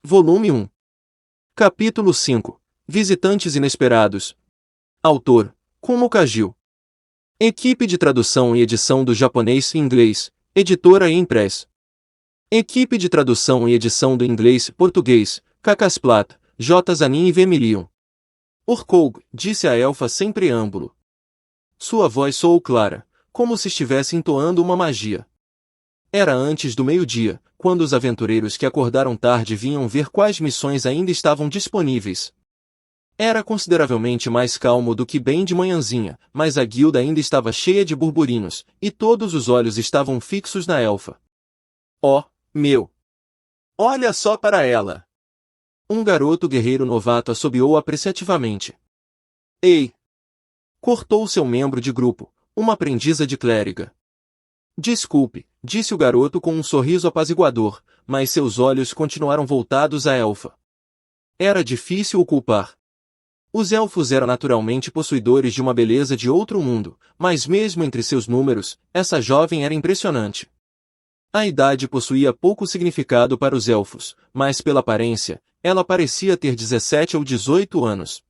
Volume 1. Capítulo 5. Visitantes inesperados. Autor: Kumo Kagil. Equipe de tradução e edição do japonês e inglês, editora Impress. Equipe de tradução e edição do inglês-português, Cacasplata, J. Zanin e Vermilion. Orkoug, disse a elfa sem preâmbulo. Sua voz soou clara, como se estivesse entoando uma magia. Era antes do meio-dia, quando os aventureiros que acordaram tarde vinham ver quais missões ainda estavam disponíveis. Era consideravelmente mais calmo do que bem de manhãzinha, mas a guilda ainda estava cheia de burburinhos, e todos os olhos estavam fixos na elfa. Oh, meu! Olha só para ela! Um garoto guerreiro novato assobiou apreciativamente. Ei! Cortou seu membro de grupo, uma aprendiza de clériga. Desculpe, disse o garoto com um sorriso apaziguador, mas seus olhos continuaram voltados à elfa. Era difícil o culpar. Os elfos eram naturalmente possuidores de uma beleza de outro mundo, mas mesmo entre seus números, essa jovem era impressionante. A idade possuía pouco significado para os elfos, mas pela aparência, ela parecia ter 17 ou 18 anos.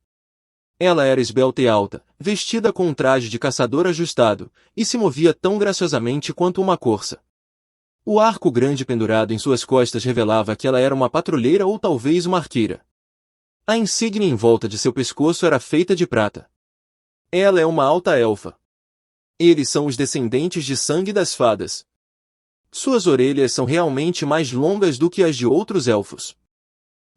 Ela era esbelta e alta, vestida com um traje de caçador ajustado, e se movia tão graciosamente quanto uma corça. O arco grande pendurado em suas costas revelava que ela era uma patrulheira ou talvez uma arqueira. A insígnia em volta de seu pescoço era feita de prata. Ela é uma alta elfa. Eles são os descendentes de sangue das fadas. Suas orelhas são realmente mais longas do que as de outros elfos.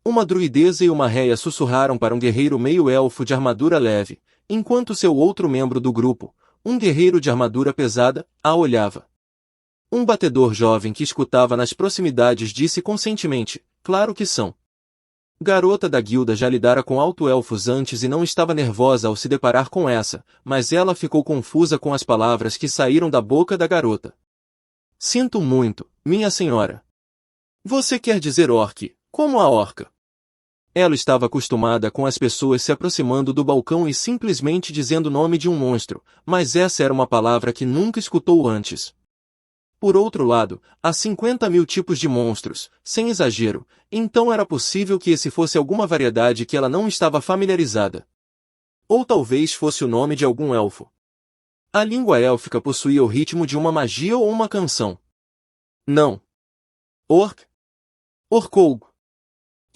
Uma druideza e uma réia sussurraram para um guerreiro meio-elfo de armadura leve, enquanto seu outro membro do grupo, um guerreiro de armadura pesada, a olhava. Um batedor jovem que escutava nas proximidades disse conscientemente, claro que são. Garota da guilda já lidara com alto-elfos antes e não estava nervosa ao se deparar com essa, mas ela ficou confusa com as palavras que saíram da boca da garota. Sinto muito, minha senhora. Você quer dizer orc, como a orca? Ela estava acostumada com as pessoas se aproximando do balcão e simplesmente dizendo o nome de um monstro, mas essa era uma palavra que nunca escutou antes. Por outro lado, há 50.000 tipos de monstros, sem exagero, então era possível que esse fosse alguma variedade que ela não estava familiarizada. Ou talvez fosse o nome de algum elfo. A língua élfica possuía o ritmo de uma magia ou uma canção. Não. Orc. Orkoug.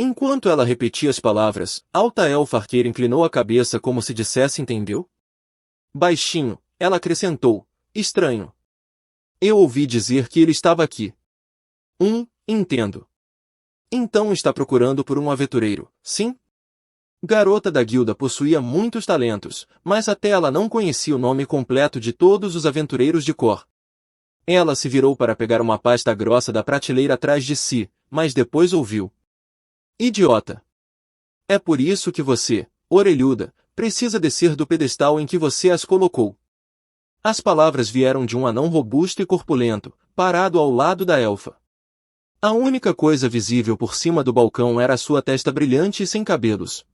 Enquanto ela repetia as palavras, alta elfa arqueira inclinou a cabeça como se dissesse entendeu? Baixinho, ela acrescentou, estranho. Eu ouvi dizer que ele estava aqui. Entendo. Então está procurando por um aventureiro, sim? Garota da guilda possuía muitos talentos, mas até ela não conhecia o nome completo de todos os aventureiros de cor. Ela se virou para pegar uma pasta grossa da prateleira atrás de si, mas depois ouviu. Idiota! É por isso que você, orelhuda, precisa descer do pedestal em que você as colocou. As palavras vieram de um anão robusto e corpulento, parado ao lado da elfa. A única coisa visível por cima do balcão era a sua testa brilhante e sem cabelos.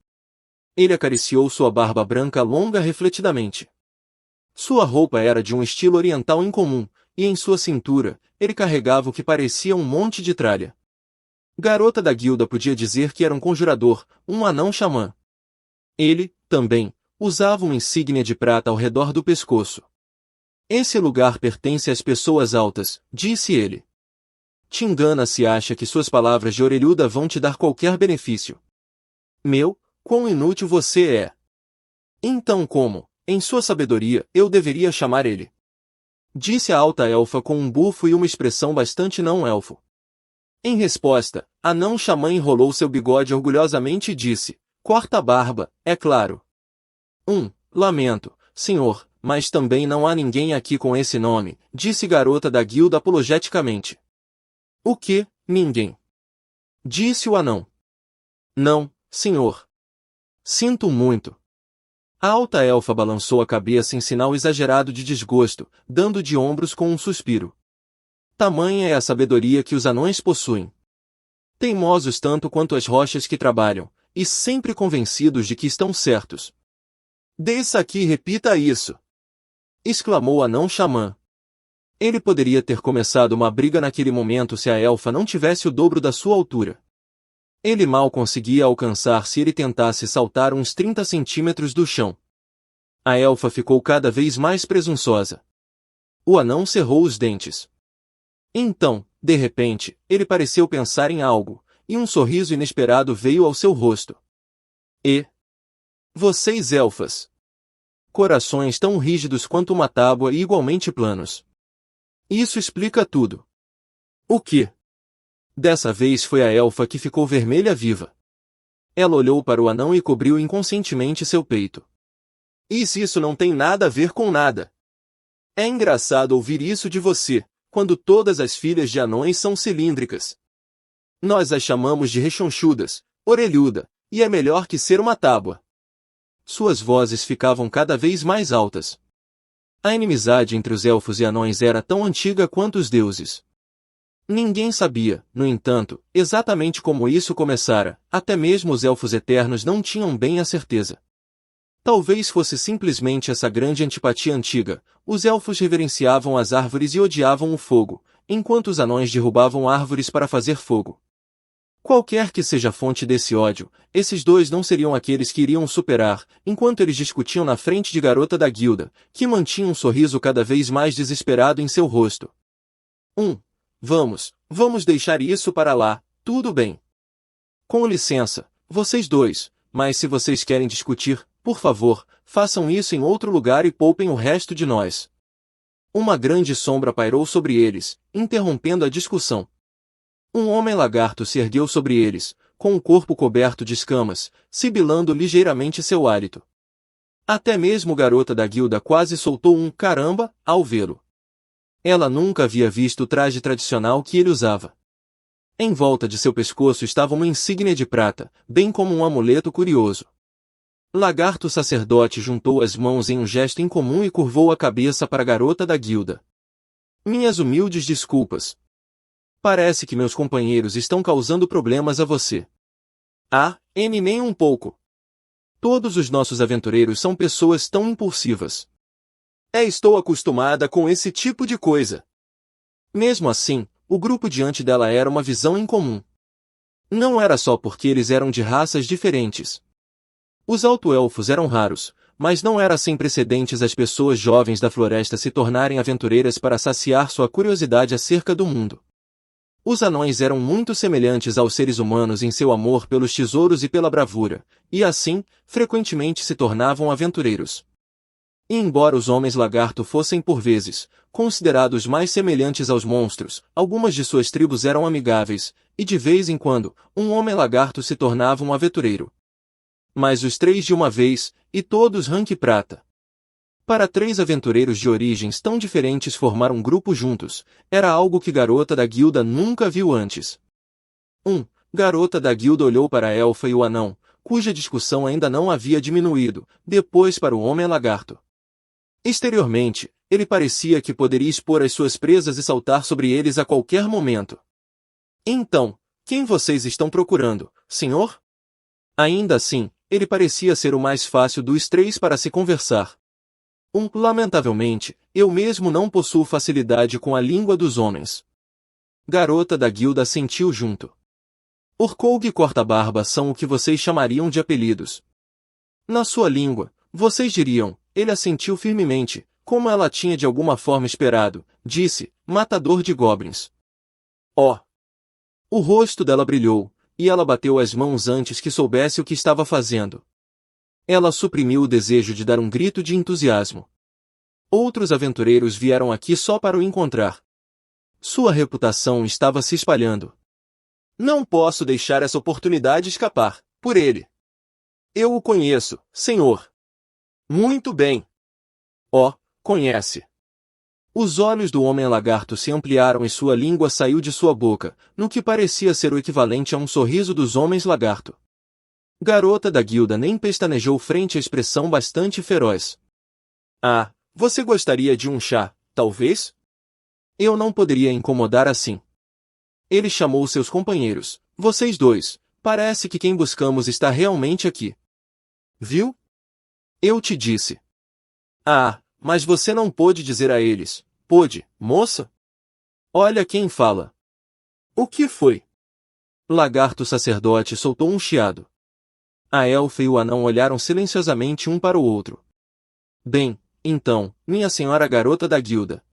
Ele acariciou sua barba branca longa refletidamente. Sua roupa era de um estilo oriental incomum, e em sua cintura, ele carregava o que parecia um monte de tralha. Garota da guilda podia dizer que era um conjurador, um anão xamã. Ele, também, usava uma insígnia de prata ao redor do pescoço. Esse lugar pertence às pessoas altas, disse ele. Te engana se acha que suas palavras de orelhuda vão te dar qualquer benefício. Meu, quão inútil você é. Então como, em sua sabedoria, eu deveria chamar ele? Disse a alta elfa com um bufo e uma expressão bastante não-elfo. Em resposta, a não-xamã enrolou seu bigode orgulhosamente e disse, corta a barba, é claro. Lamento, senhor, mas também não há ninguém aqui com esse nome, disse garota da guilda apologeticamente. O que, ninguém? Disse o anão. Não, senhor. Sinto muito. A alta elfa balançou a cabeça em sinal exagerado de desgosto, dando de ombros com um suspiro. Tamanha é a sabedoria que os anões possuem. Teimosos tanto quanto as rochas que trabalham, e sempre convencidos de que estão certos. Desça aqui e repita isso! Exclamou a não-xamã. Ele poderia ter começado uma briga naquele momento se a elfa não tivesse o dobro da sua altura. Ele mal conseguia alcançar se ele tentasse saltar uns 30 centímetros do chão. A elfa ficou cada vez mais presunçosa. O anão cerrou os dentes. Então, de repente, ele pareceu pensar em algo, e um sorriso inesperado veio ao seu rosto. E... vocês elfas! Corações tão rígidos quanto uma tábua e igualmente planos. Isso explica tudo. O quê? Dessa vez foi a elfa que ficou vermelha viva. Ela olhou para o anão e cobriu inconscientemente seu peito. E se isso não tem nada a ver com nada? É engraçado ouvir isso de você, quando todas as filhas de anões são cilíndricas. Nós as chamamos de rechonchudas, orelhuda, e é melhor que ser uma tábua. Suas vozes ficavam cada vez mais altas. A inimizade entre os elfos e anões era tão antiga quanto os deuses. Ninguém sabia, no entanto, exatamente como isso começara, até mesmo os elfos eternos não tinham bem a certeza. Talvez fosse simplesmente essa grande antipatia antiga. Os elfos reverenciavam as árvores e odiavam o fogo, enquanto os anões derrubavam árvores para fazer fogo. Qualquer que seja a fonte desse ódio, esses dois não seriam aqueles que iriam superar, enquanto eles discutiam na frente de Garota da Guilda, que mantinha um sorriso cada vez mais desesperado em seu rosto. Vamos deixar isso para lá, tudo bem. Com licença, vocês dois, mas se vocês querem discutir, por favor, façam isso em outro lugar e poupem o resto de nós. Uma grande sombra pairou sobre eles, interrompendo a discussão. Um homem lagarto se ergueu sobre eles, com o corpo coberto de escamas, sibilando ligeiramente seu hálito. Até mesmo Garota da Guilda quase soltou um caramba ao vê-lo. Ela nunca havia visto o traje tradicional que ele usava. Em volta de seu pescoço estava uma insígnia de prata, bem como um amuleto curioso. Lagarto sacerdote juntou as mãos em um gesto incomum e curvou a cabeça para a Garota da Guilda. Minhas humildes desculpas. Parece que meus companheiros estão causando problemas a você. Nem um pouco. Todos os nossos aventureiros são pessoas tão impulsivas. Estou acostumada com esse tipo de coisa. Mesmo assim, o grupo diante dela era uma visão incomum. Não era só porque eles eram de raças diferentes. Os alto-elfos eram raros, mas não era sem precedentes as pessoas jovens da floresta se tornarem aventureiras para saciar sua curiosidade acerca do mundo. Os anões eram muito semelhantes aos seres humanos em seu amor pelos tesouros e pela bravura, e assim, frequentemente se tornavam aventureiros. E embora os homens lagarto fossem por vezes considerados mais semelhantes aos monstros, algumas de suas tribos eram amigáveis, e de vez em quando, um homem lagarto se tornava um aventureiro. Mas os três de uma vez, e todos rank prata. Para três aventureiros de origens tão diferentes formar um grupo juntos, era algo que Garota da Guilda nunca viu antes. Garota da Guilda olhou para a elfa e o anão, cuja discussão ainda não havia diminuído, depois para o homem lagarto. Exteriormente, ele parecia que poderia expor as suas presas e saltar sobre eles a qualquer momento. Então, quem vocês estão procurando, senhor? Ainda assim, ele parecia ser o mais fácil dos três para se conversar. Lamentavelmente, eu mesmo não possuo facilidade com a língua dos homens. Garota da Guilda assentiu junto. Orcoug e Corta-Barba são o que vocês chamariam de apelidos. Na sua língua, vocês diriam, ele assentiu firmemente, como ela tinha de alguma forma esperado, disse, matador de goblins. O rosto dela brilhou, e ela bateu as mãos antes que soubesse o que estava fazendo. Ela suprimiu o desejo de dar um grito de entusiasmo. Outros aventureiros vieram aqui só para o encontrar. Sua reputação estava se espalhando. Não posso deixar essa oportunidade escapar, por ele. Eu o conheço, senhor. Muito bem. Conhece. Os olhos do homem-lagarto se ampliaram e sua língua saiu de sua boca, no que parecia ser o equivalente a um sorriso dos homens-lagarto. Garota da Guilda nem pestanejou frente à expressão bastante feroz. Você gostaria de um chá, talvez? Eu não poderia incomodar assim. Ele chamou seus companheiros. Vocês dois, parece que quem buscamos está realmente aqui. Viu? Eu te disse. Mas você não pôde dizer a eles, pôde, moça? Olha quem fala. O que foi? Lagarto sacerdote soltou um chiado. A elfa e o anão olharam silenciosamente um para o outro. Bem, então, minha senhora garota da guilda.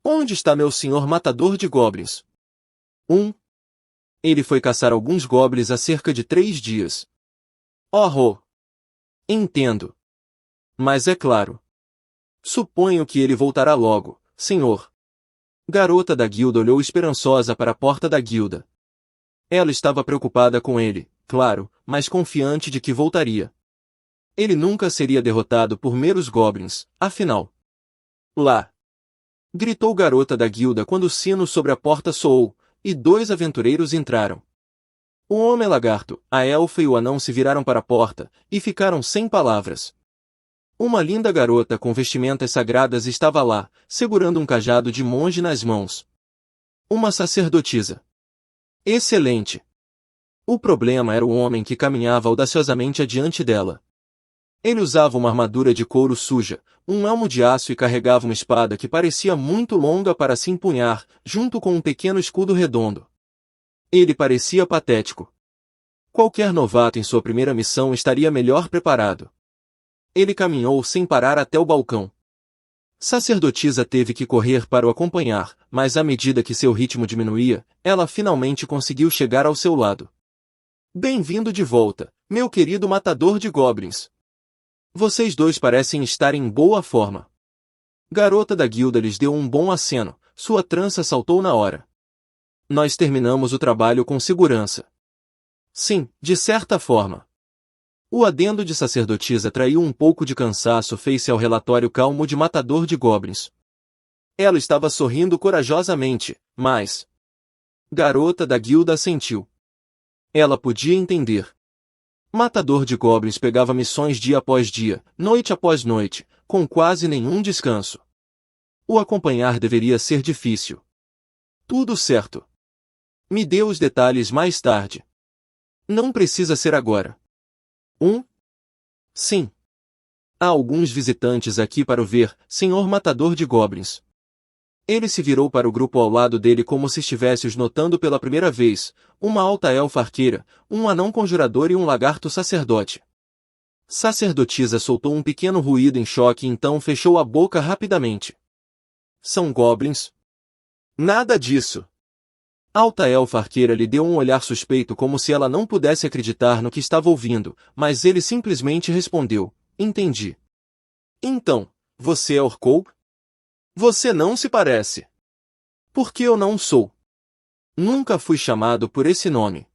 Onde está meu senhor matador de goblins? Ele foi caçar alguns goblins há cerca de 3 dias. Oh! Entendo. Mas é claro. Suponho que ele voltará logo, senhor. Garota da guilda olhou esperançosa para a porta da guilda. Ela estava preocupada com ele, claro, mas confiante de que voltaria. Ele nunca seria derrotado por meros goblins, afinal. Lá! Gritou garota da guilda quando o sino sobre a porta soou, e 2 aventureiros entraram. O homem lagarto, a elfa e o anão se viraram para a porta, e ficaram sem palavras. Uma linda garota com vestimentas sagradas estava lá, segurando um cajado de monge nas mãos. Uma sacerdotisa. Excelente! O problema era o homem que caminhava audaciosamente adiante dela. Ele usava uma armadura de couro suja, um elmo de aço e carregava uma espada que parecia muito longa para se empunhar, junto com um pequeno escudo redondo. Ele parecia patético. Qualquer novato em sua primeira missão estaria melhor preparado. Ele caminhou sem parar até o balcão. Sacerdotisa teve que correr para o acompanhar, mas à medida que seu ritmo diminuía, ela finalmente conseguiu chegar ao seu lado. Bem-vindo de volta, meu querido matador de goblins. Vocês dois parecem estar em boa forma. Garota da guilda lhes deu um bom aceno, sua trança saltou na hora. Nós terminamos o trabalho com segurança. Sim, de certa forma. O adendo de sacerdotisa traiu um pouco de cansaço face ao relatório calmo de matador de goblins. Ela estava sorrindo corajosamente, mas... Garota da guilda assentiu. Ela podia entender. Matador de goblins pegava missões dia após dia, noite após noite, com quase nenhum descanso. O acompanhar deveria ser difícil. Tudo certo. Me dê os detalhes mais tarde. Não precisa ser agora. Sim. Há alguns visitantes aqui para o ver, senhor matador de goblins. Ele se virou para o grupo ao lado dele como se estivesse os notando pela primeira vez, uma alta elfa arqueira, um anão conjurador e um lagarto sacerdote. Sacerdotisa soltou um pequeno ruído em choque e então fechou a boca rapidamente. São goblins? Nada disso. Alta elfa arqueira lhe deu um olhar suspeito como se ela não pudesse acreditar no que estava ouvindo, mas ele simplesmente respondeu, entendi. Então, você é Orkoub? Você não se parece. Por que eu não sou? Nunca fui chamado por esse nome.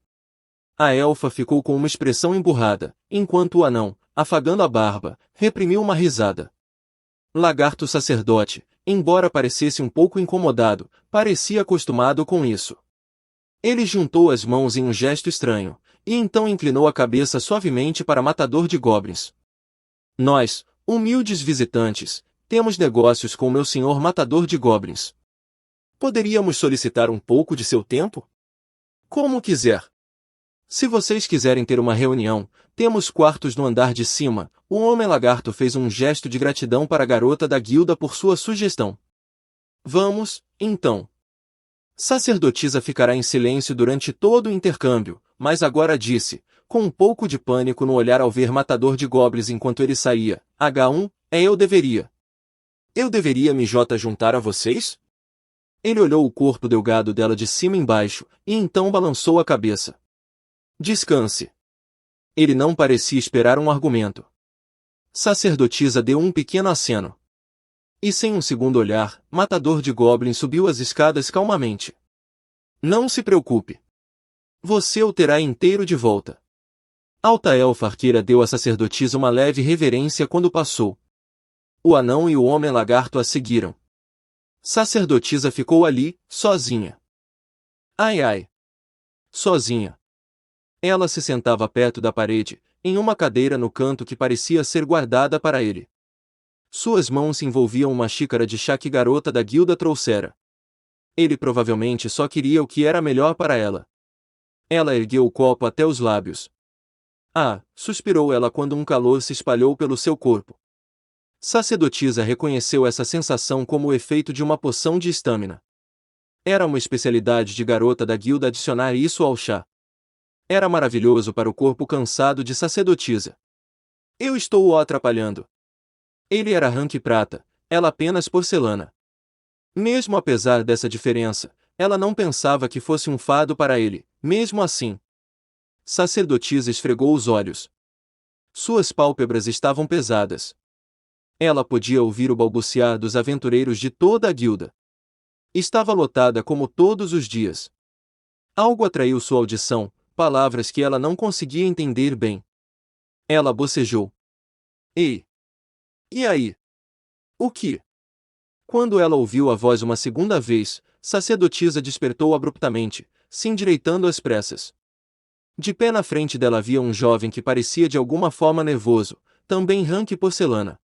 A elfa ficou com uma expressão emburrada, enquanto o anão, afagando a barba, reprimiu uma risada. Lagarto sacerdote, embora parecesse um pouco incomodado, parecia acostumado com isso. Ele juntou as mãos em um gesto estranho, e então inclinou a cabeça suavemente para matador de goblins. Nós, humildes visitantes, temos negócios com meu senhor matador de goblins. Poderíamos solicitar um pouco de seu tempo? Como quiser. Se vocês quiserem ter uma reunião, temos quartos no andar de cima. O homem lagarto fez um gesto de gratidão para a garota da guilda por sua sugestão. Vamos, então. Sacerdotisa ficará em silêncio durante todo o intercâmbio, mas agora disse, com um pouco de pânico no olhar ao ver matador de goblins enquanto ele saía, eu deveria. Eu deveria me juntar a vocês? Ele olhou o corpo delgado dela de cima embaixo, e então balançou a cabeça. Descanse. Ele não parecia esperar um argumento. Sacerdotisa deu um pequeno aceno. E sem um segundo olhar, matador de goblins subiu as escadas calmamente. Não se preocupe. Você o terá inteiro de volta. Alta elfa arqueira deu à sacerdotisa uma leve reverência quando passou. O anão e o homem lagarto a seguiram. Sacerdotisa ficou ali, sozinha. Ai. Sozinha. Ela se sentava perto da parede, em uma cadeira no canto que parecia ser guardada para ele. Suas mãos envolviam uma xícara de chá que garota da guilda trouxera. Ele provavelmente só queria o que era melhor para ela. Ela ergueu o copo até os lábios. Suspirou ela quando um calor se espalhou pelo seu corpo. Sacerdotisa reconheceu essa sensação como o efeito de uma poção de estâmina. Era uma especialidade de garota da guilda adicionar isso ao chá. Era maravilhoso para o corpo cansado de sacerdotisa. Eu estou o atrapalhando. Ele era rank prata, ela apenas porcelana. Mesmo apesar dessa diferença, ela não pensava que fosse um fardo para ele, mesmo assim. Sacerdotisa esfregou os olhos. Suas pálpebras estavam pesadas. Ela podia ouvir o balbuciar dos aventureiros de toda a guilda. Estava lotada como todos os dias. Algo atraiu sua audição, palavras que ela não conseguia entender bem. Ela bocejou. Ei! E aí? O que? Quando ela ouviu a voz uma segunda vez, sacerdotisa despertou abruptamente, se endireitando às pressas. De pé na frente dela havia um jovem que parecia de alguma forma nervoso, também rank porcelana.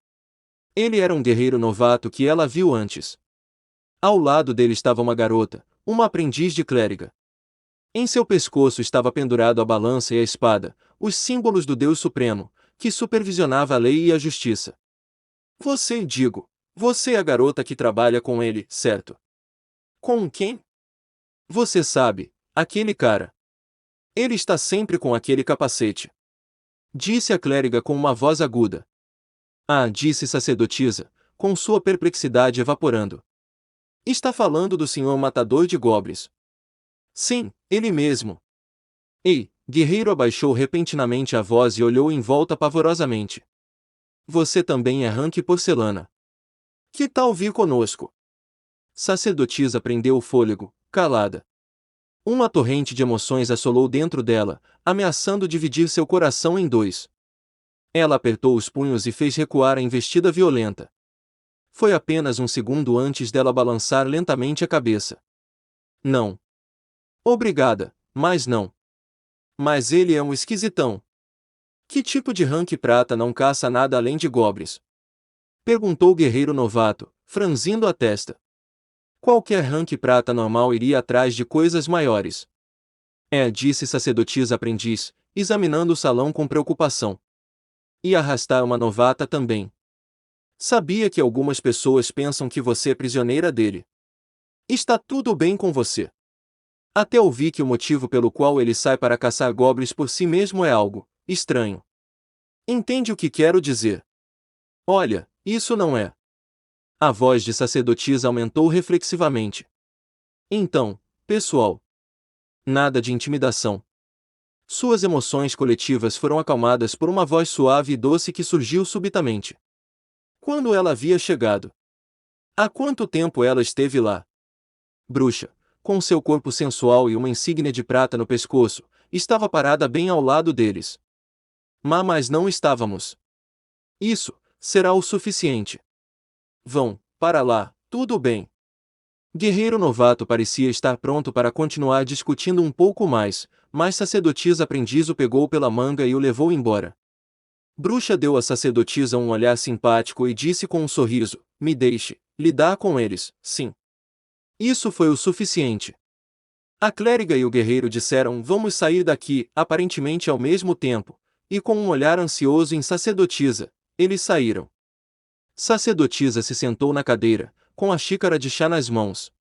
Ele era um guerreiro novato que ela viu antes. Ao lado dele estava uma garota, uma aprendiz de clériga. Em seu pescoço estava pendurado a balança e a espada, os símbolos do Deus Supremo, que supervisionava a lei e a justiça. Você é a garota que trabalha com ele, certo? Com quem? Você sabe, aquele cara. Ele está sempre com aquele capacete. Disse a clériga com uma voz aguda. Ah, disse sacerdotisa, com sua perplexidade evaporando. Está falando do senhor matador de goblins. Sim, ele mesmo. Ei, guerreiro abaixou repentinamente a voz e olhou em volta pavorosamente. Você também é rank porcelana. Que tal vir conosco? Sacerdotisa prendeu o fôlego, calada. Uma torrente de emoções assolou dentro dela, ameaçando dividir seu coração em dois. Ela apertou os punhos e fez recuar a investida violenta. Foi apenas um segundo antes dela balançar lentamente a cabeça. Não. Obrigada, mas não. Mas ele é um esquisitão. Que tipo de rank prata não caça nada além de goblins? Perguntou o guerreiro novato, franzindo a testa. Qualquer rank prata normal iria atrás de coisas maiores. Disse sacerdotisa aprendiz, examinando o salão com preocupação. E arrastar uma novata também. Sabia que algumas pessoas pensam que você é prisioneira dele. Está tudo bem com você. Até ouvi que o motivo pelo qual ele sai para caçar goblins por si mesmo é algo estranho. Entende o que quero dizer? Olha, isso não é. A voz de sacerdotisa aumentou reflexivamente. Então, pessoal. Nada de intimidação. Suas emoções coletivas foram acalmadas por uma voz suave e doce que surgiu subitamente. Quando ela havia chegado? Há quanto tempo ela esteve lá? Bruxa, com seu corpo sensual e uma insígnia de prata no pescoço, estava parada bem ao lado deles. Mas não estávamos. Isso será o suficiente. Vão, para lá, tudo bem. Guerreiro novato parecia estar pronto para continuar discutindo um pouco mais, mas sacerdotisa aprendiz o pegou pela manga e o levou embora. Bruxa deu à sacerdotisa um olhar simpático e disse com um sorriso, me deixe lidar com eles, sim. Isso foi o suficiente. A clériga e o guerreiro disseram vamos sair daqui, aparentemente ao mesmo tempo, e com um olhar ansioso em sacerdotisa, eles saíram. Sacerdotisa se sentou na cadeira, com a xícara de chá nas mãos.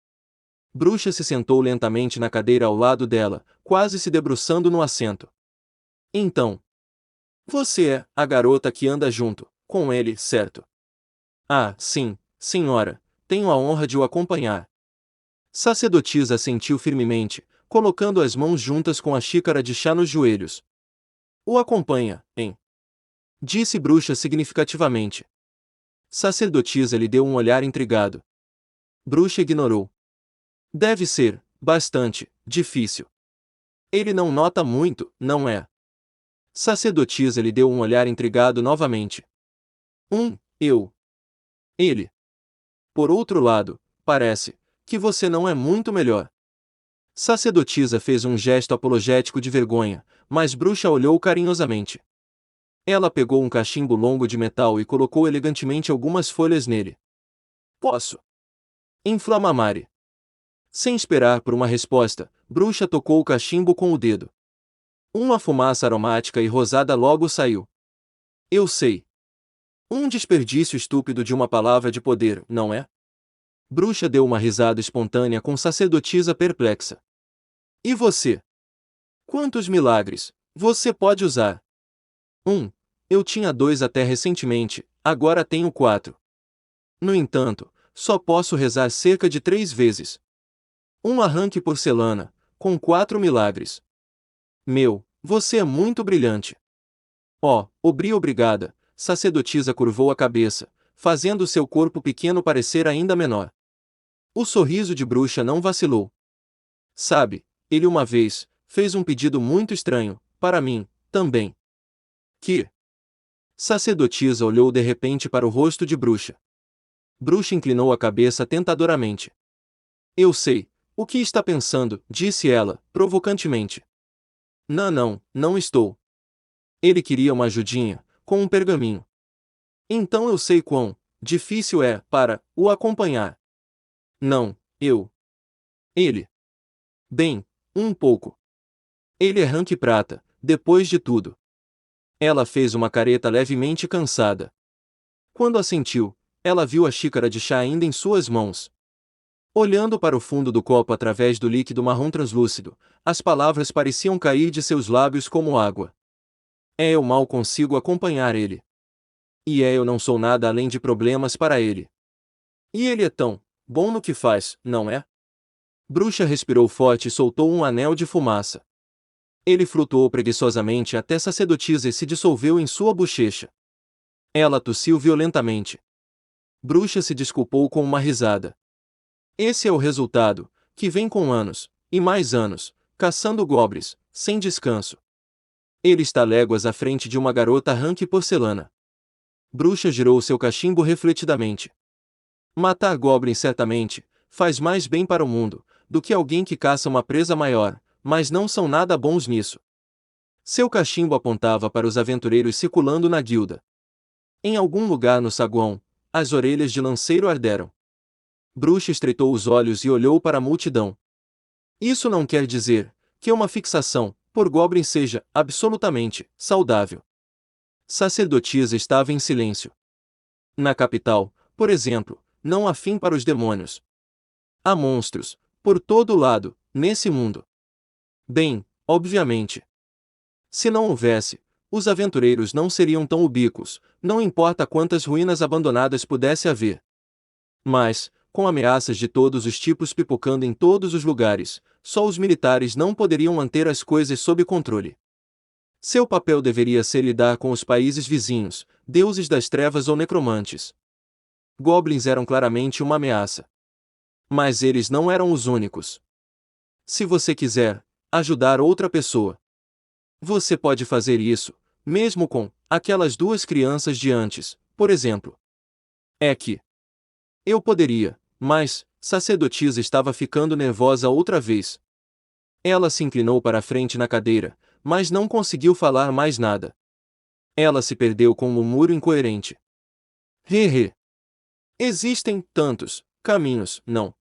Bruxa se sentou lentamente na cadeira ao lado dela, quase se debruçando no assento. Então. Você é a garota que anda junto com ele, certo? Ah, sim, senhora, tenho a honra de o acompanhar. Sacerdotisa assentiu firmemente, colocando as mãos juntas com a xícara de chá nos joelhos. O acompanha, hein? Disse Bruxa significativamente. Sacerdotisa lhe deu um olhar intrigado. Bruxa ignorou. Deve ser, bastante, difícil. Ele não nota muito, não é? Sacerdotisa lhe deu um olhar intrigado novamente. Eu. Ele. Por outro lado, parece que você não é muito melhor. Sacerdotisa fez um gesto apologético de vergonha, mas Bruxa olhou carinhosamente. Ela pegou um cachimbo longo de metal e colocou elegantemente algumas folhas nele. Posso? Inflamamare. Sem esperar por uma resposta, Bruxa tocou o cachimbo com o dedo. Uma fumaça aromática e rosada logo saiu. Eu sei. Um desperdício estúpido de uma palavra de poder, não é? Bruxa deu uma risada espontânea com sacerdotisa perplexa. E você? Quantos milagres você pode usar? Eu tinha 2 até recentemente, agora tenho 4. No entanto, só posso rezar cerca de 3 vezes. Um arranque porcelana, com 4 milagres. Você é muito brilhante. Oh, obrigada, sacerdotisa curvou a cabeça, fazendo seu corpo pequeno parecer ainda menor. O sorriso de bruxa não vacilou. Sabe, ele uma vez fez um pedido muito estranho, para mim, também. Que? Sacerdotisa olhou de repente para o rosto de bruxa. Bruxa inclinou a cabeça tentadoramente. Eu sei, o que está pensando, disse ela, provocantemente. Não estou. Ele queria uma ajudinha, com um pergaminho. Então eu sei quão difícil é para o acompanhar. Não, eu. Ele. Bem, um pouco. Ele é rank prata, depois de tudo. Ela fez uma careta levemente cansada. Quando assentiu, ela viu a xícara de chá ainda em suas mãos. Olhando para o fundo do copo através do líquido marrom translúcido, as palavras pareciam cair de seus lábios como água. Eu mal consigo acompanhar ele. E eu não sou nada além de problemas para ele. E ele é tão bom no que faz, não é? Bruxa respirou forte e soltou um anel de fumaça. Ele flutuou preguiçosamente até sacerdotisa e se dissolveu em sua bochecha. Ela tossiu violentamente. Bruxa se desculpou com uma risada. Esse é o resultado, que vem com anos, e mais anos, caçando goblins, sem descanso. Ele está léguas à frente de uma garota rank porcelana. Bruxa girou seu cachimbo refletidamente. Matar goblins certamente faz mais bem para o mundo do que alguém que caça uma presa maior, mas não são nada bons nisso. Seu cachimbo apontava para os aventureiros circulando na guilda. Em algum lugar no saguão, as orelhas de Lanceiro arderam. Bruxa estreitou os olhos e olhou para a multidão. Isso não quer dizer que uma fixação por goblin seja absolutamente saudável. Sacerdotisa estava em silêncio. Na capital, por exemplo, não há fim para os demônios. Há monstros, por todo lado, nesse mundo. Bem, obviamente. Se não houvesse, os aventureiros não seriam tão ubíquos, não importa quantas ruínas abandonadas pudesse haver. Mas, com ameaças de todos os tipos pipocando em todos os lugares, só os militares não poderiam manter as coisas sob controle. Seu papel deveria ser lidar com os países vizinhos, deuses das trevas ou necromantes. Goblins eram claramente uma ameaça. Mas eles não eram os únicos. Se você quiser ajudar outra pessoa, você pode fazer isso, mesmo com aquelas 2 crianças de antes, por exemplo. É que eu poderia, mas sacerdotisa estava ficando nervosa outra vez. Ela se inclinou para a frente na cadeira, mas não conseguiu falar mais nada. Ela se perdeu com um murmúrio incoerente. Hehe. Existem tantos caminhos, não?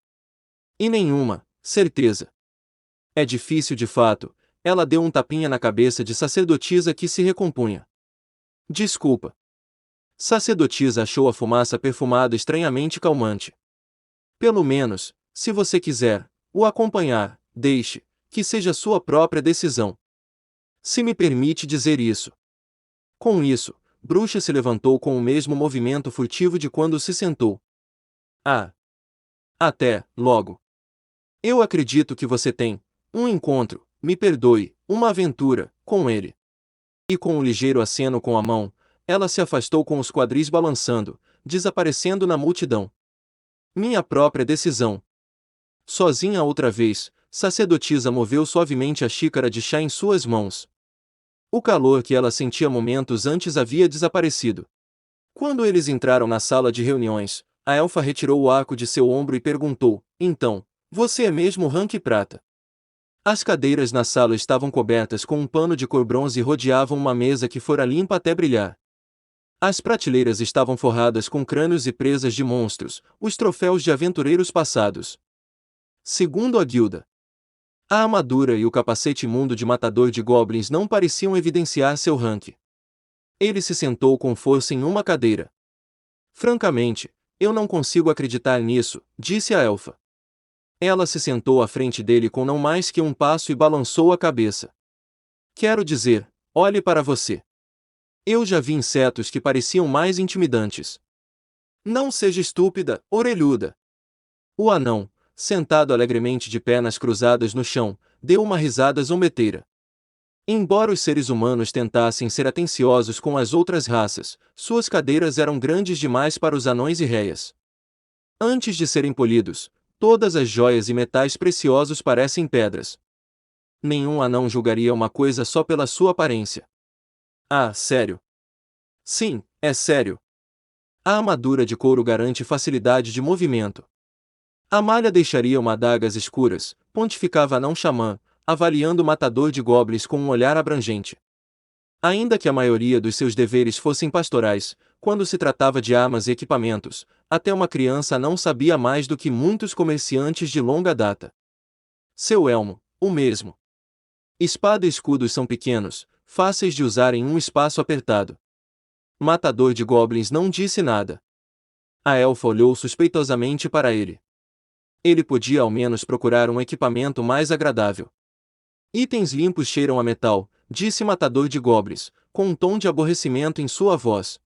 E nenhuma certeza. É difícil de fato. Ela deu um tapinha na cabeça de sacerdotisa que se recompunha. Desculpa. Sacerdotisa achou a fumaça perfumada estranhamente calmante. Pelo menos, se você quiser o acompanhar, deixe que seja sua própria decisão. Se me permite dizer isso. Com isso, Bruxa se levantou com o mesmo movimento furtivo de quando se sentou. Ah! Até logo. Eu acredito que você tem um encontro, me perdoe, uma aventura, com ele. E com um ligeiro aceno com a mão, ela se afastou com os quadris balançando, desaparecendo na multidão. Minha própria decisão. Sozinha outra vez, sacerdotisa moveu suavemente a xícara de chá em suas mãos. O calor que ela sentia momentos antes havia desaparecido. Quando eles entraram na sala de reuniões, a elfa retirou o arco de seu ombro e perguntou, então, você é mesmo rank prata? As cadeiras na sala estavam cobertas com um pano de cor bronze e rodeavam uma mesa que fora limpa até brilhar. As prateleiras estavam forradas com crânios e presas de monstros, os troféus de aventureiros passados. Segundo a guilda, a armadura e o capacete imundo de matador de goblins não pareciam evidenciar seu rank. Ele se sentou com força em uma cadeira. Francamente, eu não consigo acreditar nisso, disse a elfa. Ela se sentou à frente dele com não mais que um passo e balançou a cabeça. Quero dizer, olhe para você. Eu já vi insetos que pareciam mais intimidantes. Não seja estúpida, orelhuda. O anão, sentado alegremente de pernas cruzadas no chão, deu uma risada zombeteira. Embora os seres humanos tentassem ser atenciosos com as outras raças, suas cadeiras eram grandes demais para os anões e réias. Antes de serem polidos, todas as joias e metais preciosos parecem pedras. Nenhum anão julgaria uma coisa só pela sua aparência. Ah, sério? Sim, é sério. A armadura de couro garante facilidade de movimento. A malha deixaria uma adagas escuras, pontificava Anão Xamã, avaliando o matador de goblins com um olhar abrangente. Ainda que a maioria dos seus deveres fossem pastorais, quando se tratava de armas e equipamentos, até uma criança não sabia mais do que muitos comerciantes de longa data. Seu elmo, o mesmo. Espada e escudos são pequenos, fáceis de usar em um espaço apertado. Matador de goblins não disse nada. A elfa olhou suspeitosamente para ele. Ele podia ao menos procurar um equipamento mais agradável. Itens limpos cheiram a metal, disse Matador de Goblins, com um tom de aborrecimento em sua voz.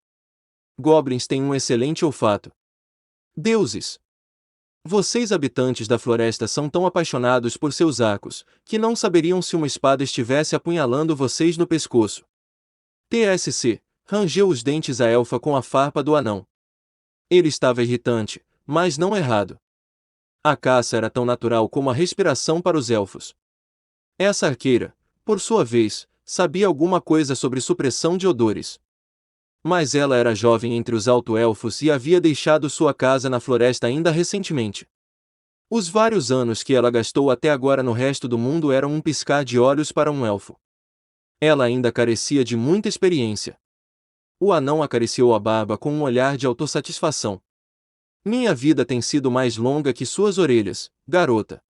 Goblins têm um excelente olfato. Deuses! Vocês habitantes da floresta são tão apaixonados por seus arcos, que não saberiam se uma espada estivesse apunhalando vocês no pescoço. TSC, rangeu os dentes a elfa com a farpa do anão. Ele estava irritante, mas não errado. A caça era tão natural como a respiração para os elfos. Essa arqueira, por sua vez, sabia alguma coisa sobre supressão de odores. Mas ela era jovem entre os alto-elfos e havia deixado sua casa na floresta ainda recentemente. Os vários anos que ela gastou até agora no resto do mundo eram um piscar de olhos para um elfo. Ela ainda carecia de muita experiência. O anão acariciou a barba com um olhar de autossatisfação. Minha vida tem sido mais longa que suas orelhas, garota.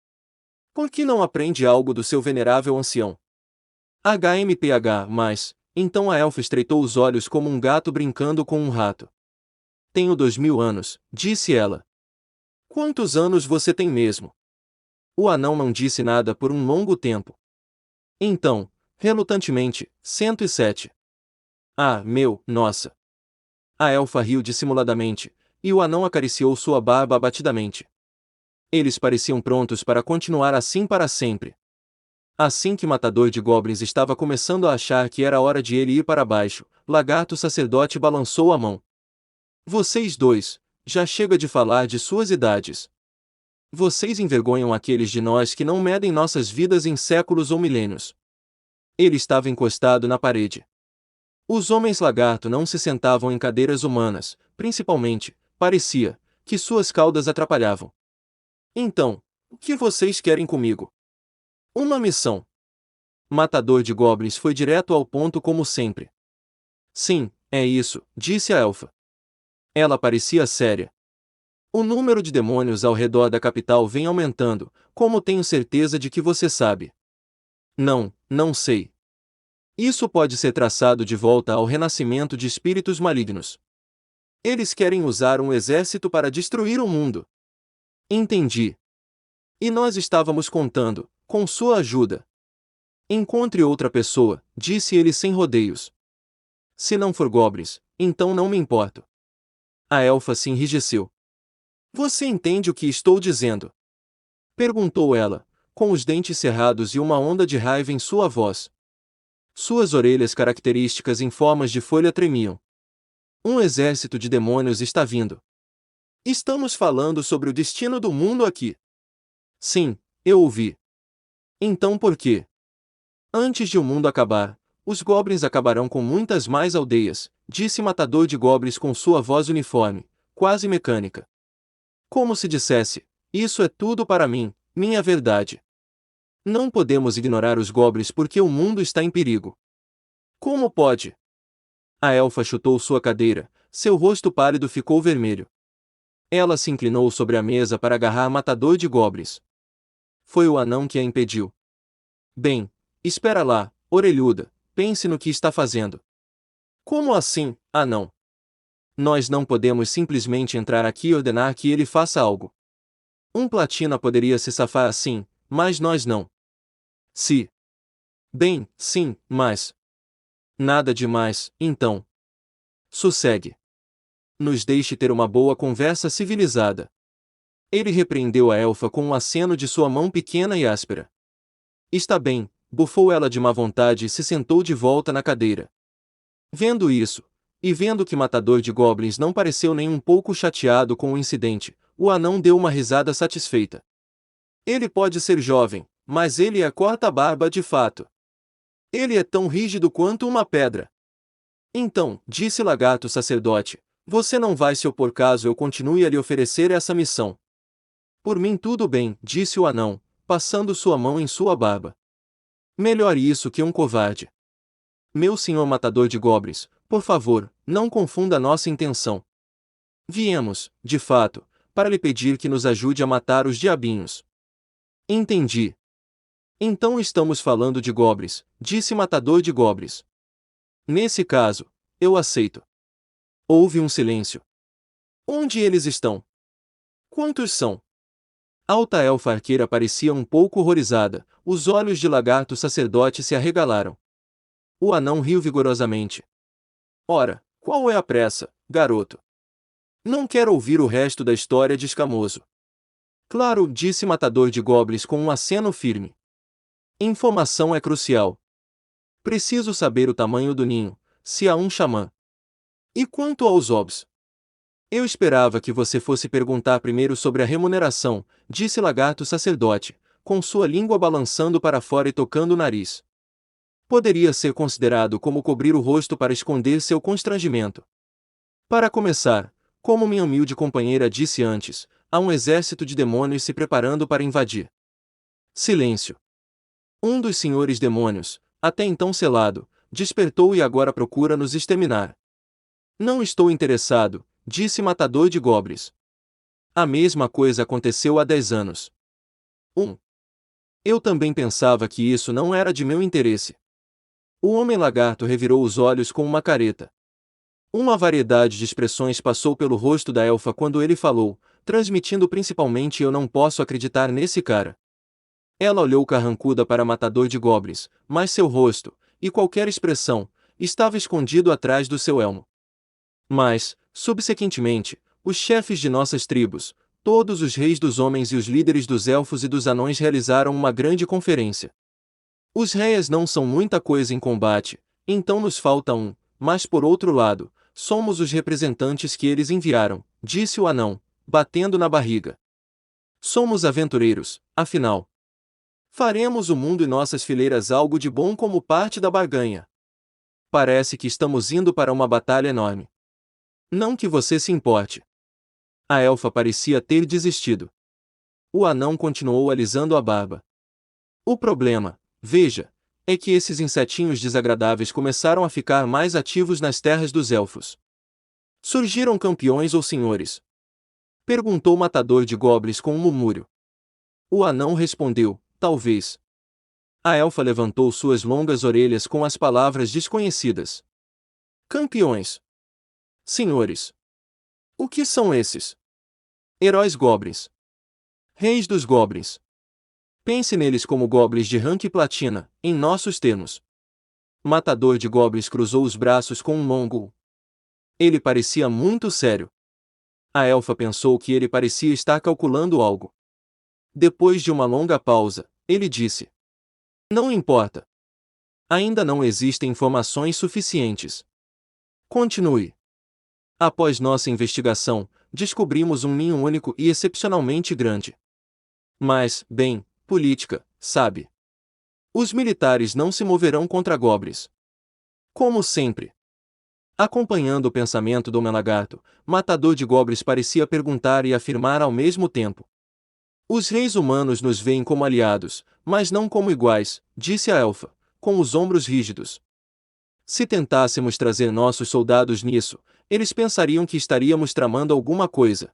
Por que não aprende algo do seu venerável ancião? HMPH, mas... Então a elfa estreitou os olhos como um gato brincando com um rato. Tenho 2000 anos, disse ela. Quantos anos você tem mesmo? O anão não disse nada por um longo tempo. Então, relutantemente, 107. Ah, nossa. A elfa riu dissimuladamente, e o anão acariciou sua barba abatidamente. Eles pareciam prontos para continuar assim para sempre. Assim que Matador de Goblins estava começando a achar que era hora de ele ir para baixo, Lagarto Sacerdote balançou a mão. Vocês dois, já chega de falar de suas idades. Vocês envergonham aqueles de nós que não medem nossas vidas em séculos ou milênios. Ele estava encostado na parede. Os homens lagarto não se sentavam em cadeiras humanas, principalmente, parecia, que suas caudas atrapalhavam. Então, o que vocês querem comigo? Uma missão. Matador de Goblins foi direto ao ponto como sempre. Sim, é isso, disse a elfa. Ela parecia séria. O número de demônios ao redor da capital vem aumentando, como tenho certeza de que você sabe. Não sei. Isso pode ser traçado de volta ao renascimento de espíritos malignos. Eles querem usar um exército para destruir o mundo. Entendi. E nós estávamos contando, com sua ajuda. Encontre outra pessoa, disse ele sem rodeios. Se não for goblins, então não me importo. A elfa se enrijeceu. Você entende o que estou dizendo? Perguntou ela, com os dentes cerrados e uma onda de raiva em sua voz. Suas orelhas características em formas de folha tremiam. Um exército de demônios está vindo. Estamos falando sobre o destino do mundo aqui. Sim, eu ouvi. Então por quê? Antes de o mundo acabar, os goblins acabarão com muitas mais aldeias, disse Matador de Goblins com sua voz uniforme, quase mecânica. Como se dissesse, isso é tudo para mim, minha verdade. Não podemos ignorar os goblins porque o mundo está em perigo. Como pode? A elfa chutou sua cadeira, seu rosto pálido ficou vermelho. Ela se inclinou sobre a mesa para agarrar Matador de Goblins. Foi o anão que a impediu. Bem, espera lá, orelhuda, pense no que está fazendo. Como assim, anão? Nós não podemos simplesmente entrar aqui e ordenar que ele faça algo. Um platina poderia se safar assim, mas nós não. Se Bem, sim, mas... Nada demais, então. Sossegue. Nos deixe ter uma boa conversa civilizada. Ele repreendeu a elfa com um aceno de sua mão pequena e áspera. Está bem, bufou ela de má vontade e se sentou de volta na cadeira. Vendo isso, e vendo que Matador de Goblins não pareceu nem um pouco chateado com o incidente, o anão deu uma risada satisfeita. Ele pode ser jovem, mas ele é corta-barba de fato. Ele é tão rígido quanto uma pedra. Então, disse Lagarto Sacerdote, você não vai se opor caso eu continue a lhe oferecer essa missão. Por mim tudo bem, disse o anão, passando sua mão em sua barba. Melhor isso que um covarde. Meu senhor matador de goblins, por favor, não confunda nossa intenção. Viemos, de fato, para lhe pedir que nos ajude a matar os diabinhos. Entendi. Então estamos falando de goblins, disse Matador de Goblins. Nesse caso, eu aceito. Houve um silêncio. Onde eles estão? Quantos são? A alta elfa arqueira parecia um pouco horrorizada, os olhos de Lagarto Sacerdote se arregalaram. O anão riu vigorosamente. Ora, qual é a pressa, garoto? Não quero ouvir o resto da história de Escamoso. Claro, disse Matador de Goblins com um aceno firme. Informação é crucial. Preciso saber o tamanho do ninho, se há um xamã. E quanto aos obs? Eu esperava que você fosse perguntar primeiro sobre a remuneração, disse Lagarto Sacerdote, com sua língua balançando para fora e tocando o nariz. Poderia ser considerado como cobrir o rosto para esconder seu constrangimento. Para começar, como minha humilde companheira disse antes, há um exército de demônios se preparando para invadir. Silêncio. Um dos senhores demônios, até então selado, despertou e agora procura nos exterminar. Não estou interessado, disse Matador de Goblins. A mesma coisa aconteceu há 10 anos. Eu também pensava que isso não era de meu interesse. O homem-lagarto revirou os olhos com uma careta. Uma variedade de expressões passou pelo rosto da elfa quando ele falou, transmitindo principalmente eu não posso acreditar nesse cara. Ela olhou carrancuda para Matador de Goblins, mas seu rosto, e qualquer expressão, estava escondido atrás do seu elmo. Mas, subsequentemente, os chefes de nossas tribos, todos os reis dos homens e os líderes dos elfos e dos anões realizaram uma grande conferência. Os réias não são muita coisa em combate, então nos falta um, mas por outro lado, somos os representantes que eles enviaram, disse o anão, batendo na barriga. Somos aventureiros, afinal. Faremos o mundo e nossas fileiras algo de bom como parte da barganha. Parece que estamos indo para uma batalha enorme. Não que você se importe. A elfa parecia ter desistido. O anão continuou alisando a barba. O problema, veja, é que esses insetinhos desagradáveis começaram a ficar mais ativos nas terras dos elfos. Surgiram campeões ou senhores? Perguntou o matador de goblins com um murmúrio. O anão respondeu, talvez. A elfa levantou suas longas orelhas com as palavras desconhecidas. Campeões. Senhores. O que são esses? Heróis goblins. Reis dos goblins. Pense neles como goblins de rank platina, em nossos termos. Matador de Goblins cruzou os braços com um longo. Ele parecia muito sério. A elfa pensou que ele parecia estar calculando algo. Depois de uma longa pausa, ele disse: Não importa. Ainda não existem informações suficientes. Continue. Após nossa investigação, descobrimos um ninho único e excepcionalmente grande. Mas, bem, política, sabe? Os militares não se moverão contra goblins. Como sempre. Acompanhando o pensamento do homem-lagarto, Matador de Goblins parecia perguntar e afirmar ao mesmo tempo. Os reis humanos nos veem como aliados, mas não como iguais, disse a elfa, com os ombros rígidos. Se tentássemos trazer nossos soldados nisso, eles pensariam que estaríamos tramando alguma coisa.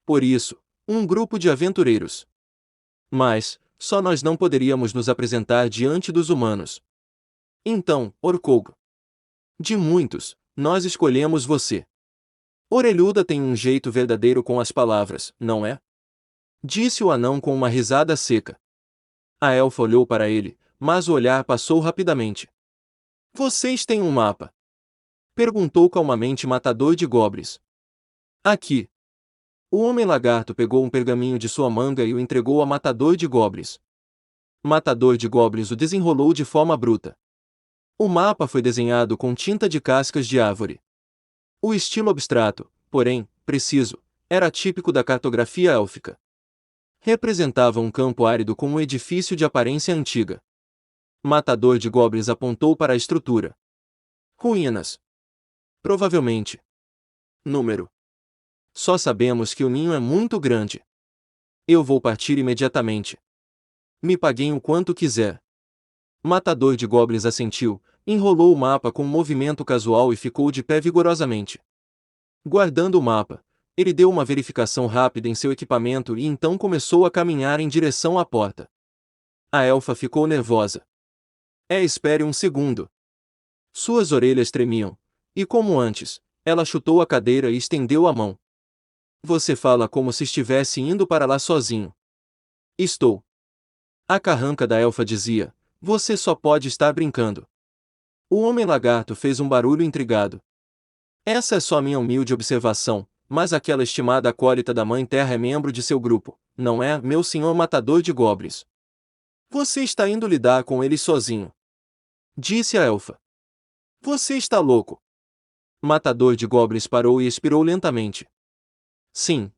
Por isso, um grupo de aventureiros. Mas, só nós não poderíamos nos apresentar diante dos humanos. Então, Orkogo. De muitos, nós escolhemos você. Orelhuda tem um jeito verdadeiro com as palavras, não é? Disse o anão com uma risada seca. A elfa olhou para ele, mas o olhar passou rapidamente. Vocês têm um mapa? Perguntou calmamente Matador de Goblins. Aqui. O Homem-Lagarto pegou um pergaminho de sua manga e o entregou a Matador de Goblins. Matador de Goblins o desenrolou de forma bruta. O mapa foi desenhado com tinta de cascas de árvore. O estilo abstrato, porém, preciso, era típico da cartografia élfica. Representava um campo árido com um edifício de aparência antiga. Matador de Goblins apontou para a estrutura. Ruínas. Provavelmente. Número. Só sabemos que o ninho é muito grande. Eu vou partir imediatamente. Me paguem o quanto quiser. Matador de Goblins assentiu, enrolou o mapa com um movimento casual e ficou de pé vigorosamente. Guardando o mapa, ele deu uma verificação rápida em seu equipamento e então começou a caminhar em direção à porta. A elfa ficou nervosa. Espere um segundo. Suas orelhas tremiam, e como antes, ela chutou a cadeira e estendeu a mão. Você fala como se estivesse indo para lá sozinho. Estou. A carranca da elfa dizia, você só pode estar brincando. O Homem-Lagarto fez um barulho intrigado. Essa é só minha humilde observação, mas aquela estimada acólita da Mãe Terra é membro de seu grupo, não é, meu senhor Matador de Goblins? Você está indo lidar com ele sozinho. Disse a elfa. Você está louco. Matador de Goblins parou e expirou lentamente. Sim.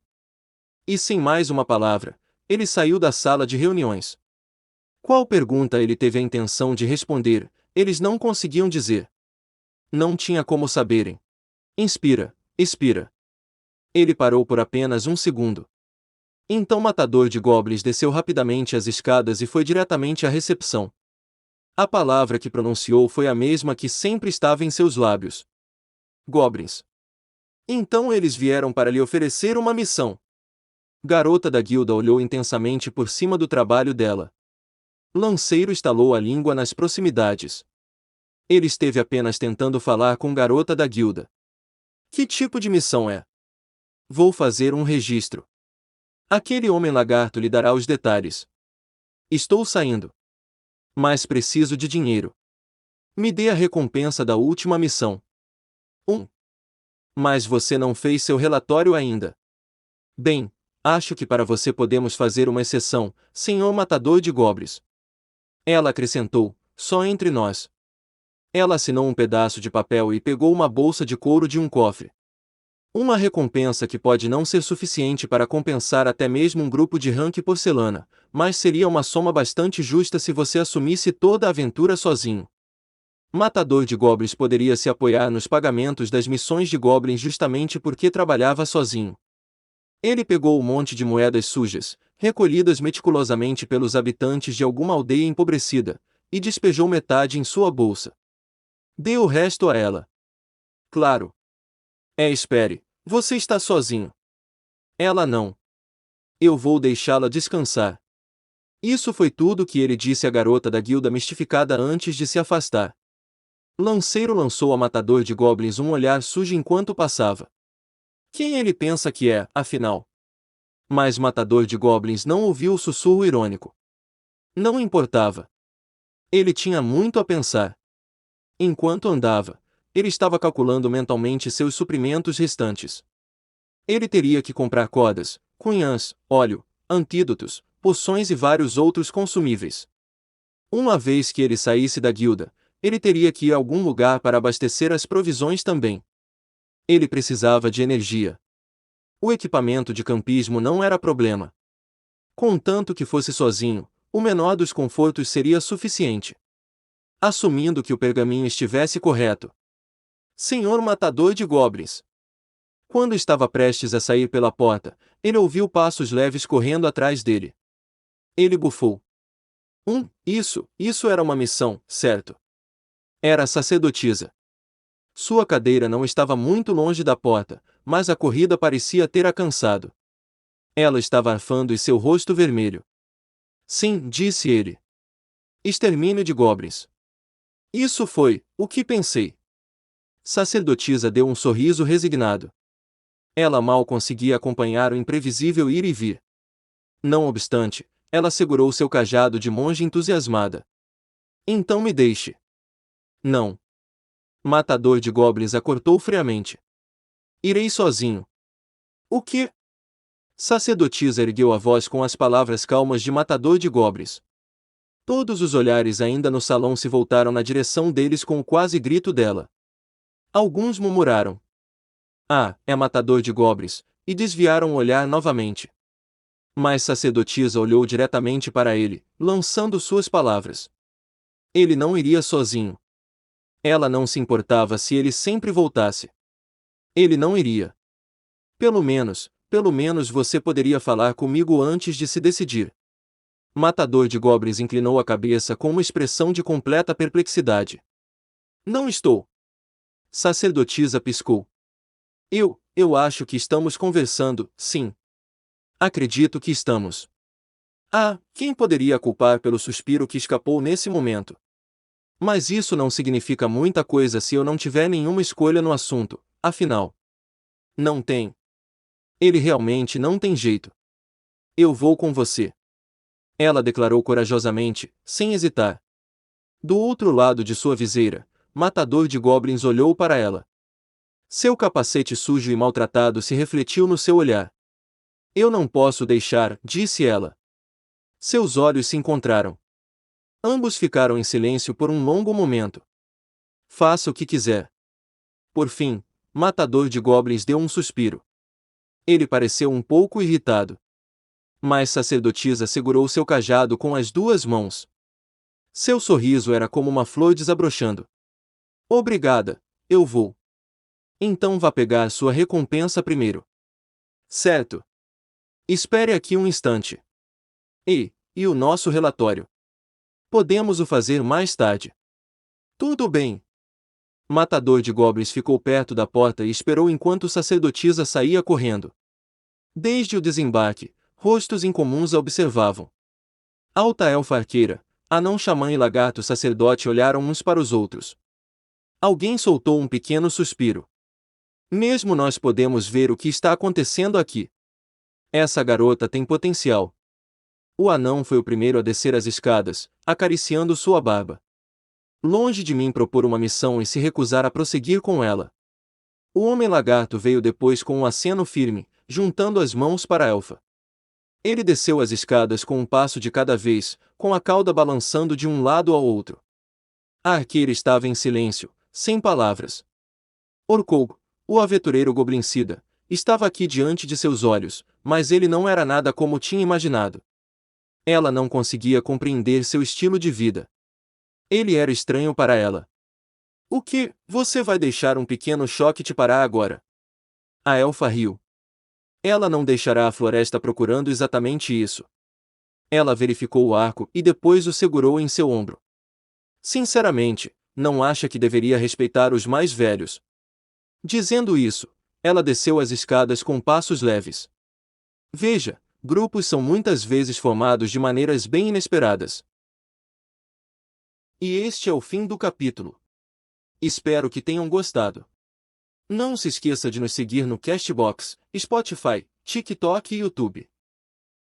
E sem mais uma palavra, ele saiu da sala de reuniões. Qual pergunta ele teve a intenção de responder, eles não conseguiam dizer. Não tinha como saberem. Inspira, expira. Ele parou por apenas um segundo. Então Matador de Goblins desceu rapidamente as escadas e foi diretamente à recepção. A palavra que pronunciou foi a mesma que sempre estava em seus lábios. Goblins. Então eles vieram para lhe oferecer uma missão. Garota da guilda olhou intensamente por cima do trabalho dela. Lanceiro estalou a língua nas proximidades. Ele esteve apenas tentando falar com garota da guilda. Que tipo de missão é? Vou fazer um registro. Aquele homem-lagarto lhe dará os detalhes. Estou saindo. Mas preciso de dinheiro. Me dê a recompensa da última missão. Mas você não fez seu relatório ainda. Bem, acho que para você podemos fazer uma exceção, senhor Matador de Goblins. Ela acrescentou, só entre nós. Ela assinou um pedaço de papel e pegou uma bolsa de couro de um cofre. Uma recompensa que pode não ser suficiente para compensar até mesmo um grupo de rank porcelana, mas seria uma soma bastante justa se você assumisse toda a aventura sozinho. Matador de Goblins poderia se apoiar nos pagamentos das missões de Goblins justamente porque trabalhava sozinho. Ele pegou um monte de moedas sujas, recolhidas meticulosamente pelos habitantes de alguma aldeia empobrecida, e despejou metade em sua bolsa. Deu o resto a ela. Claro. Espere, você está sozinho. Ela não. Eu vou deixá-la descansar. Isso foi tudo que ele disse à garota da guilda mistificada antes de se afastar. Lanceiro lançou a Matador de Goblins um olhar sujo enquanto passava. Quem ele pensa que é, afinal? Mas Matador de Goblins não ouviu o sussurro irônico. Não importava. Ele tinha muito a pensar. Enquanto andava, ele estava calculando mentalmente seus suprimentos restantes. Ele teria que comprar cordas, cunhãs, óleo, antídotos, poções e vários outros consumíveis. Uma vez que ele saísse da guilda, ele teria que ir a algum lugar para abastecer as provisões também. Ele precisava de energia. O equipamento de campismo não era problema. Contanto que fosse sozinho, o menor dos confortos seria suficiente. Assumindo que o pergaminho estivesse correto. Senhor Matador de Goblins. Quando estava prestes a sair pela porta, ele ouviu passos leves correndo atrás dele. Ele bufou. Isso era uma missão, certo? Era a sacerdotisa. Sua cadeira não estava muito longe da porta, mas a corrida parecia ter a cansado. Ela estava arfando e seu rosto vermelho. Sim, disse ele. Extermínio de Goblins. Isso foi o que pensei. Sacerdotisa deu um sorriso resignado. Ela mal conseguia acompanhar o imprevisível ir e vir. Não obstante, ela segurou seu cajado de monge entusiasmada. Então me deixe. Não. Matador de Goblins a cortou friamente. Irei sozinho. O quê? Sacerdotisa ergueu a voz com as palavras calmas de Matador de Goblins. Todos os olhares ainda no salão se voltaram na direção deles com o quase grito dela. Alguns murmuraram: "Ah, é Matador de Goblins", e desviaram o olhar novamente. Mas Sacerdotisa olhou diretamente para ele, lançando suas palavras. Ele não iria sozinho. Ela não se importava se ele sempre voltasse. Ele não iria. Pelo menos você poderia falar comigo antes de se decidir. Matador de Goblins inclinou a cabeça com uma expressão de completa perplexidade. Não estou. Sacerdotisa piscou. Eu acho que estamos conversando, sim. Acredito que estamos. Ah, quem poderia culpar pelo suspiro que escapou nesse momento? Mas isso não significa muita coisa se eu não tiver nenhuma escolha no assunto, afinal. Não tem. Ele realmente não tem jeito. Eu vou com você. Ela declarou corajosamente, sem hesitar. Do outro lado de sua viseira, Matador de Goblins olhou para ela. Seu capacete sujo e maltratado se refletiu no seu olhar. Eu não posso deixar, disse ela. Seus olhos se encontraram. Ambos ficaram em silêncio por um longo momento. Faça o que quiser. Por fim, Matador de Goblins deu um suspiro. Ele pareceu um pouco irritado. Mas Sacerdotisa segurou seu cajado com as duas mãos. Seu sorriso era como uma flor desabrochando. Obrigada, eu vou. Então vá pegar sua recompensa primeiro. Certo. Espere aqui um instante. E o nosso relatório? Podemos o fazer mais tarde. Tudo bem. Matador de Goblins ficou perto da porta e esperou enquanto Sacerdotisa saía correndo. Desde o desembarque, rostos incomuns a observavam. Alta elfa arqueira, anão xamã e lagarto sacerdote olharam uns para os outros. Alguém soltou um pequeno suspiro. Mesmo nós podemos ver o que está acontecendo aqui. Essa garota tem potencial. O anão foi o primeiro a descer as escadas, acariciando sua barba. Longe de mim propor uma missão e se recusar a prosseguir com ela. O homem-lagarto veio depois com um aceno firme, juntando as mãos para a elfa. Ele desceu as escadas com um passo de cada vez, com a cauda balançando de um lado ao outro. A arqueira estava em silêncio, sem palavras. Orcou, o aventureiro goblincida, estava aqui diante de seus olhos, mas ele não era nada como tinha imaginado. Ela não conseguia compreender seu estilo de vida. Ele era estranho para ela. O que? Você vai deixar um pequeno choque te parar agora? A elfa riu. Ela não deixará a floresta procurando exatamente isso. Ela verificou o arco e depois o segurou em seu ombro. Sinceramente, não acha que deveria respeitar os mais velhos? Dizendo isso, ela desceu as escadas com passos leves. Veja, grupos são muitas vezes formados de maneiras bem inesperadas. E este é o fim do capítulo. Espero que tenham gostado. Não se esqueça de nos seguir no Castbox, Spotify, TikTok e YouTube.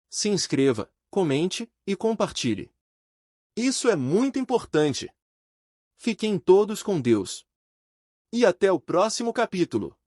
Se inscreva, comente e compartilhe. Isso é muito importante. Fiquem todos com Deus. E até o próximo capítulo.